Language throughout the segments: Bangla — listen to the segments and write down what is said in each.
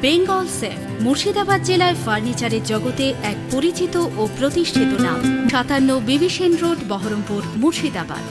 বেঙ্গল সেফ মুর্শিদাবাদ জেলায় ফার্নিচারের জগতে এক পরিচিত ও প্রতিষ্ঠিত নাম। 57 বিবি সেন রোড, বহরমপুর, মুর্শিদাবাদ।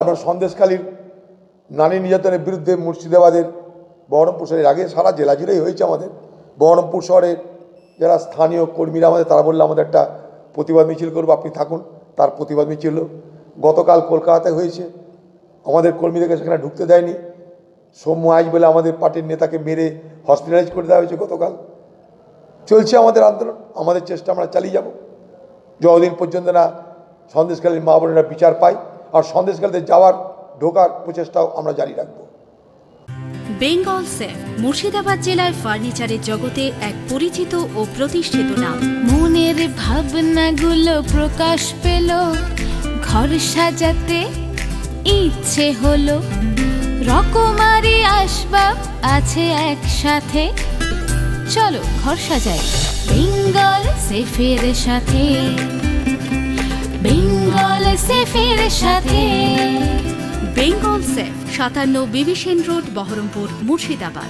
আমরা সন্দেশখালীর নারী নির্যাতনের বিরুদ্ধে মুর্শিদাবাদের বহরমপুর শহরের আগে সারা জেলা জুড়েই হয়েছে। আমাদের বহরমপুর শহরের যারা স্থানীয় কর্মীরা তারা বললে আমাদের একটা প্রতিবাদ মিছিল করবো, আপনি থাকুন। তার প্রতিবাদ মিছিল গতকাল কলকাতাতে হয়েছে। আমাদের কর্মীদেরকে সেখানে ঢুকতে দেয়নি। সৌম্য আইজ বলে আমাদের পার্টির নেতাকে মেরে হসপিটালাইজ করে দেওয়া হয়েছে গতকাল। চলছে আমাদের আন্দোলন, আমাদের চেষ্টা আমরা চালিয়ে যাব যতদিন পর্যন্ত না সন্দেশখালীর মা বোনেরা বিচার পায়। আর সন্দেশখালীতে যাওয়ার ঢোকার প্রচেষ্টাও আমরা জারি রাখব। বেঙ্গল সেফ মুর্শিদাবাদ জেলায় ফার্নিচারের জগতে এক পরিচিত ও প্রতিষ্ঠিত নাম। মনের ভাবনাগুলো প্রকাশ পেল, ঘর সাজাতে ইচ্ছে হলো, রকমারি আসবাব আছে একসাথে, চলো ঘর সাজাই বেঙ্গল সেফের সাথে, বেঙ্গল সেফের সাথে। বেঙ্গল সেফ 57 বিবি সেন রোড, বহরমপুর, মুর্শিদাবাদ।